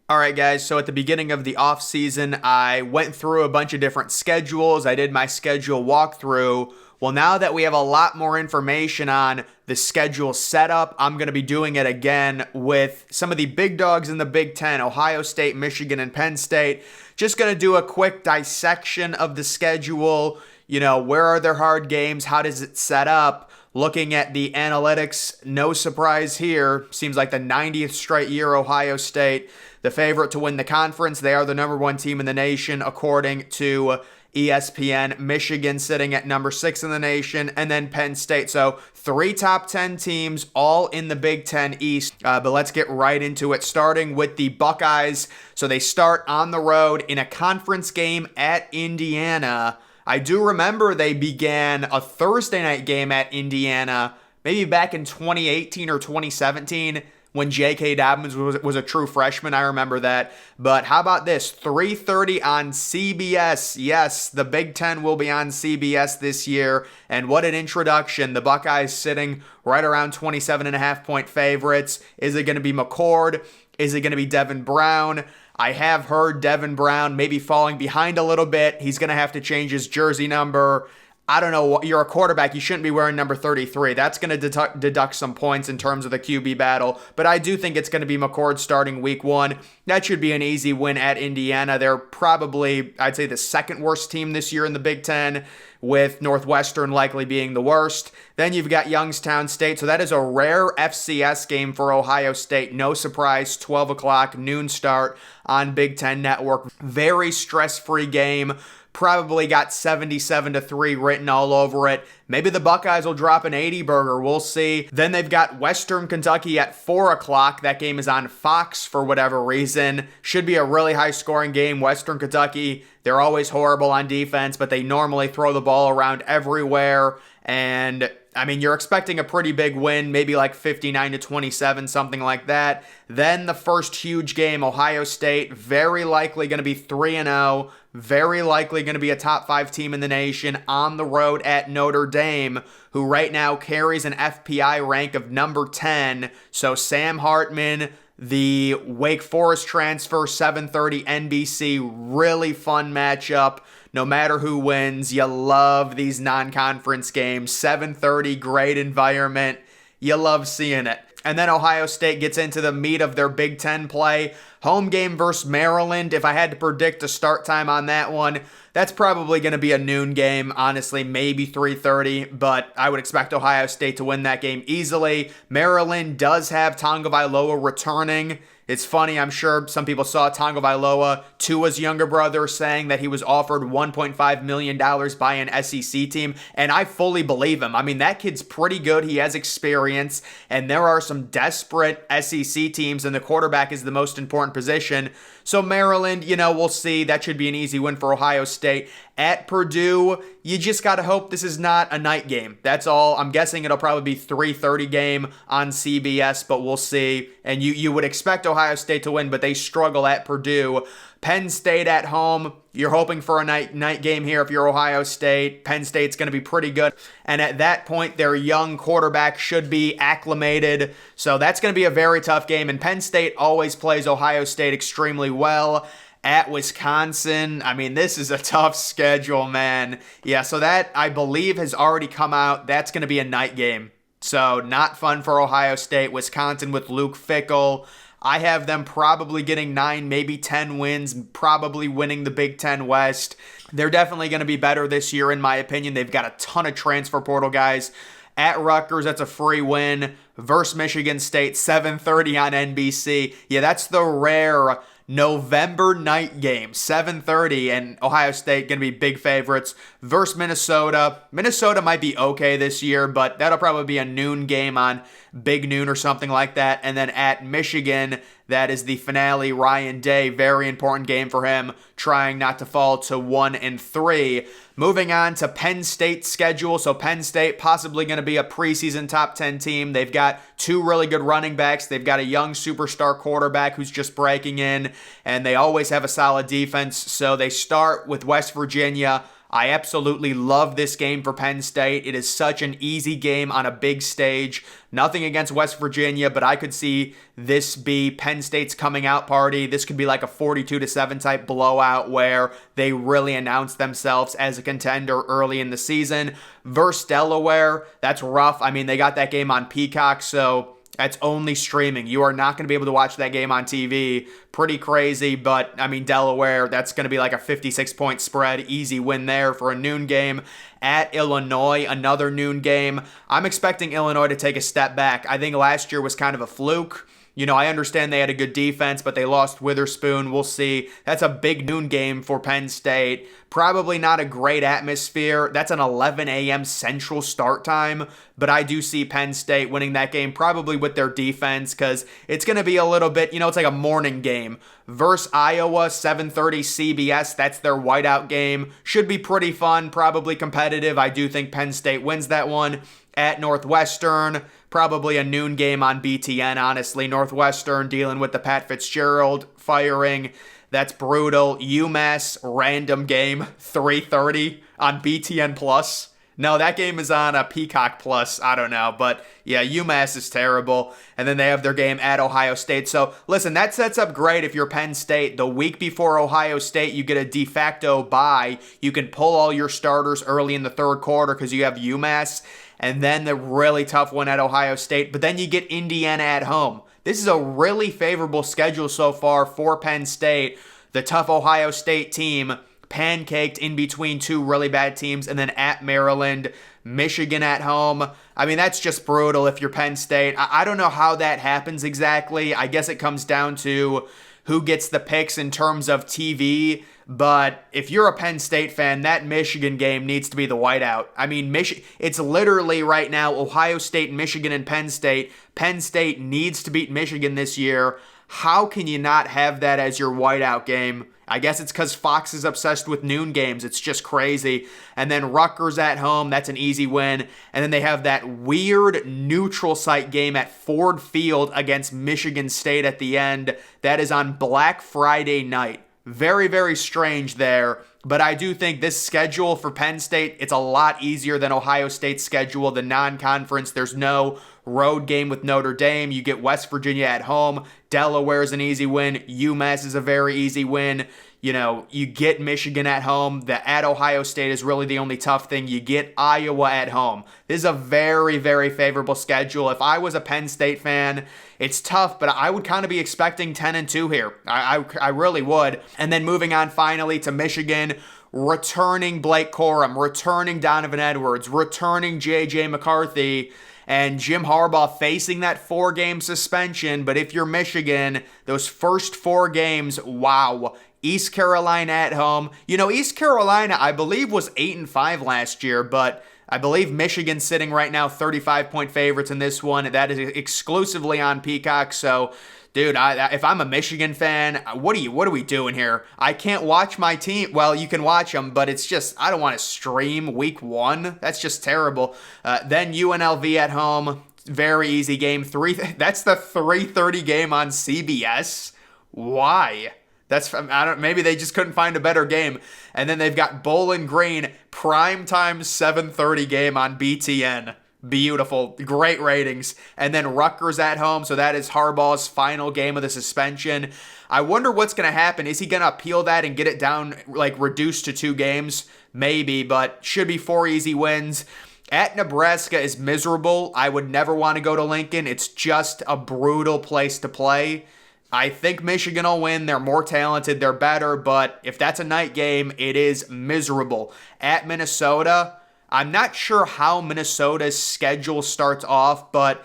All right, guys. So at the beginning of the off season, I went through a bunch of different schedules. I did my schedule walkthrough. Well, now that we have a lot more information on the schedule setup, I'm going to be doing it again with some of the big dogs in the Big Ten, Ohio State, Michigan, and Penn State. Just going to do a quick dissection of the schedule. Where are their hard games? How does it set up? Looking at the analytics, no surprise here. Seems like the 90th straight year Ohio State, the favorite to win the conference. They are the number one team in the nation, according to ESPN. Michigan sitting at number 6 in the nation, and then Penn State. So 3 top 10 teams, all in the Big Ten East. But let's get right into it, starting with the Buckeyes. So they start on the road in a conference game at Indiana. I do remember they began a Thursday night game at Indiana, maybe back in 2018 or 2017 when J.K. Dobbins was a true freshman. I remember that. But how about this? 3:30 on CBS. Yes, the Big Ten will be on CBS this year. And what an introduction. The Buckeyes sitting right around 27.5-point favorites. Is it going to be McCord? Is it going to be Devin Brown? I have heard Devin Brown maybe falling behind a little bit. He's going to have to change his jersey number. I don't know. You're a quarterback. You shouldn't be wearing number 33. That's going to deduct some points in terms of the QB battle. But I do think it's going to be McCord starting week 1. That should be an easy win at Indiana. They're probably, I'd say, the second worst team this year in the Big Ten, with Northwestern likely being the worst. Then you've got Youngstown State. So that is a rare FCS game for Ohio State. No surprise, 12 o'clock, noon start on Big Ten Network. Very stress-free game. Probably got 77-3 written all over it. Maybe the Buckeyes will drop an 80 burger. We'll see. Then they've got Western Kentucky at 4 o'clock. That game is on Fox for whatever reason. Should be a really high-scoring game. Western Kentucky, they're always horrible on defense, but they normally throw the ball around everywhere. And you're expecting a pretty big win, maybe like 59-27, something like that. Then the first huge game, Ohio State, very likely going to be 3-0, very likely going to be a top 5 team in the nation on the road at Notre Dame, who right now carries an FPI rank of number 10. So Sam Hartman, the Wake Forest transfer, 7:30 NBC, really fun matchup. No matter who wins, you love these non-conference games. 7:30, great environment. You love seeing it. And then Ohio State gets into the meat of their Big Ten play. Home game versus Maryland. If I had to predict a start time on that one, that's probably going to be a noon game. Honestly, maybe 3:30, but I would expect Ohio State to win that game easily. Maryland does have Tagovailoa returning. It's funny, I'm sure some people saw Tagovailoa, Tua's younger brother, saying that he was offered $1.5 million by an SEC team, and I fully believe him. That kid's pretty good. He has experience, and there are some desperate SEC teams, and the quarterback is the most important position. So Maryland, we'll see. That should be an easy win for Ohio State. At Purdue, you just got to hope this is not a night game. That's all. I'm guessing it'll probably be 3:30 game on CBS, but we'll see. And you would expect Ohio State to win, but they struggle at Purdue. Penn State at home. You're hoping for a night game here if you're Ohio State. Penn State's going to be pretty good. And at that point, their young quarterback should be acclimated. So that's going to be a very tough game. And Penn State always plays Ohio State extremely well. At Wisconsin, this is a tough schedule, man. Yeah, so that, I believe, has already come out. That's going to be a night game. So not fun for Ohio State. Wisconsin with Luke Fickell. I have them probably getting 9, maybe 10 wins, probably winning the Big Ten West. They're definitely going to be better this year, in my opinion. They've got a ton of transfer portal guys. At Rutgers, that's a free win. Versus Michigan State, 7:30 on NBC. Yeah, that's the rare November night game, 7:30, and Ohio State going to be big favorites versus Minnesota. Minnesota might be okay this year, but that'll probably be a noon game on Big Noon or something like that. And then at Michigan, that is the finale. Ryan Day, very important game for him, trying not to fall to 1-3. Moving on to Penn State's schedule. So Penn State possibly going to be a preseason top 10 team. They've got 2 really good running backs. They've got a young superstar quarterback who's just breaking in, and they always have a solid defense. So they start with West Virginia I absolutely love this game for Penn State. It is such an easy game on a big stage. Nothing against West Virginia, but I could see this be Penn State's coming out party. This could be like a 42-7 type blowout where they really announce themselves as a contender early in the season. Versus Delaware, that's rough. I mean, they got that game on Peacock, so that's only streaming. You are not going to be able to watch that game on TV. Pretty crazy, but I mean, Delaware, that's going to be like a 56-point spread. Easy win there for a noon game. At Illinois, another noon game. I'm expecting Illinois to take a step back. I think last year was kind of a fluke. You know, I understand they had a good defense, but they lost Witherspoon. We'll see. That's a big noon game for Penn State. Probably not a great atmosphere. That's an 11 a.m. Central start time, but I do see Penn State winning that game probably with their defense because it's going to be a little bit, you know, it's like a morning game. Versus Iowa, 7:30 CBS. That's their whiteout game. Should be pretty fun, probably competitive. I do think Penn State wins that one. At Northwestern, probably a noon game on BTN, honestly. Northwestern dealing with the Pat Fitzgerald firing. That's brutal. UMass, random game, 3:30 on BTN Plus. No, that game is on a Peacock Plus. I don't know. But yeah, UMass is terrible. And then they have their game at Ohio State. So listen, that sets up great if you're Penn State. The week before Ohio State, you get a de facto bye. You can pull all your starters early in the third quarter because you have UMass. And then the really tough one at Ohio State. But then you get Indiana at home. This is a really favorable schedule so far for Penn State. The tough Ohio State team pancaked in between two really bad teams. And then at Maryland, Michigan at home. I mean, that's just brutal if you're Penn State. I don't know how that happens exactly. I guess it comes down to who gets the picks in terms of TV. But if you're a Penn State fan, that Michigan game needs to be the whiteout. I mean, it's literally right now Ohio State, Michigan, and Penn State. Penn State needs to beat Michigan this year. How can you not have that as your whiteout game? I guess it's because Fox is obsessed with noon games. It's just crazy. And then Rutgers at home, that's an easy win. And then they have that weird neutral site game at Ford Field against Michigan State at the end. That is on Black Friday night. Very, very strange there. But I do think this schedule for Penn State, it's a lot easier than Ohio State's schedule, the non-conference. There's no road game with Notre Dame. You get West Virginia at home. Delaware is an easy win. UMass is a very easy win. You know, you get Michigan at home. The at Ohio State is really the only tough thing. You get Iowa at home. This is a very, very favorable schedule. If I was a Penn State fan, it's tough, but I would kind of be expecting 10-2 here. I really would. And then moving on finally to Michigan, returning Blake Corum, returning Donovan Edwards, returning J.J. McCarthy, and Jim Harbaugh facing that 4-game suspension. But if you're Michigan, those first 4 games, wow. East Carolina at home. You know, East Carolina, I believe, was 8-5 last year, but I believe Michigan's sitting right now 35-point favorites in this one. That is exclusively on Peacock. So, dude, if I'm a Michigan fan, what are we doing here? I can't watch my team. Well, you can watch them, but it's just, I don't want to stream week 1. That's just terrible. Then UNLV at home. Very easy game. That's the 3:30 game on CBS. Why? Maybe they just couldn't find a better game. And then they've got Bowling Green, primetime 7:30 game on BTN. Beautiful. Great ratings. And then Rutgers at home. So that is Harbaugh's final game of the suspension. I wonder what's going to happen. Is he going to appeal that and get it down, like reduced to 2 games? Maybe, but should be 4 easy wins. At Nebraska is miserable. I would never want to go to Lincoln. It's just a brutal place to play. I think Michigan will win. They're more talented. They're better. But if that's a night game, it is miserable. At Minnesota, I'm not sure how Minnesota's schedule starts off, but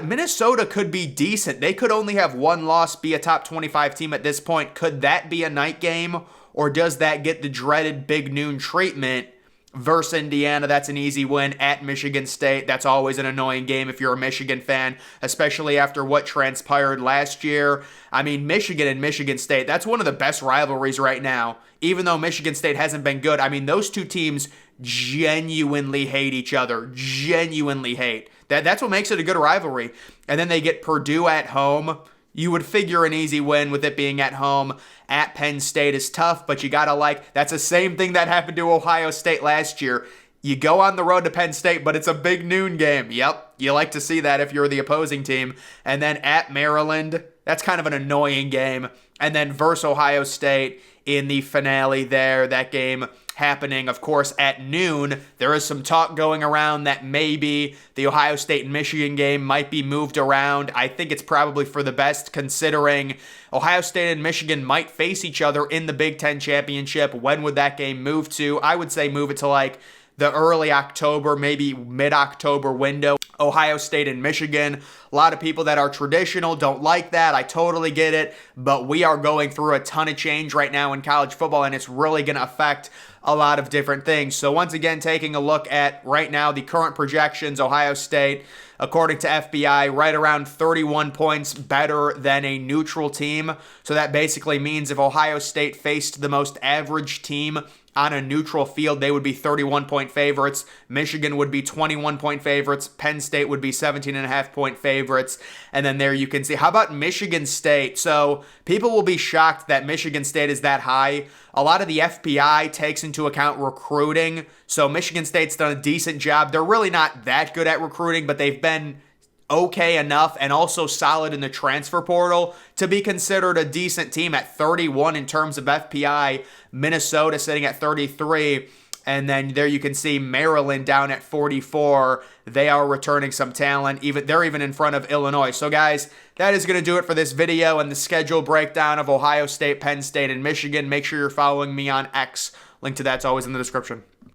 Minnesota could be decent. They could only have 1 loss, be a top 25 team at this point. Could that be a night game? Or does that get the dreaded big noon treatment? Versus Indiana, that's an easy win. At Michigan State, that's always an annoying game if you're a Michigan fan, especially after what transpired last year. I mean, Michigan and Michigan State, that's one of the best rivalries right now. Even though Michigan State hasn't been good, I mean, those two teams genuinely hate each other. Genuinely hate. That's what makes it a good rivalry. And then they get Purdue at home. You would figure an easy win with it being at home. At Penn State is tough, but you gotta that's the same thing that happened to Ohio State last year. You go on the road to Penn State, but it's a big noon game. Yep, you like to see that if you're the opposing team. And then at Maryland, that's kind of an annoying game. And then versus Ohio State in the finale there, that game happening, of course, at noon. There is some talk going around that maybe the Ohio State and Michigan game might be moved around. I think it's probably for the best, considering Ohio State and Michigan might face each other in the Big Ten Championship. When would that game move to? I would say move it to the early October, maybe mid-October window. Ohio State and Michigan. A lot of people that are traditional don't like that. I totally get it, but we are going through a ton of change right now in college football, and it's really going to affect a lot of different things. So once again, taking a look at right now the current projections, Ohio State, according to FBI, right around 31 points better than a neutral team. So that basically means if Ohio State faced the most average team on a neutral field, they would be 31-point favorites. Michigan would be 21-point favorites. Penn State would be 17.5-point favorites. And then there you can see. How about Michigan State? So people will be shocked that Michigan State is that high. A lot of the FPI takes into account recruiting. So Michigan State's done a decent job. They're really not that good at recruiting, but they've been okay enough and also solid in the transfer portal to be considered a decent team at 31 in terms of FPI. Minnesota sitting at 33. And then there you can see Maryland down at 44. They are returning some talent. They're even in front of Illinois. So guys, that is going to do it for this video and the schedule breakdown of Ohio State, Penn State, and Michigan. Make sure you're following me on X. Link to that's always in the description.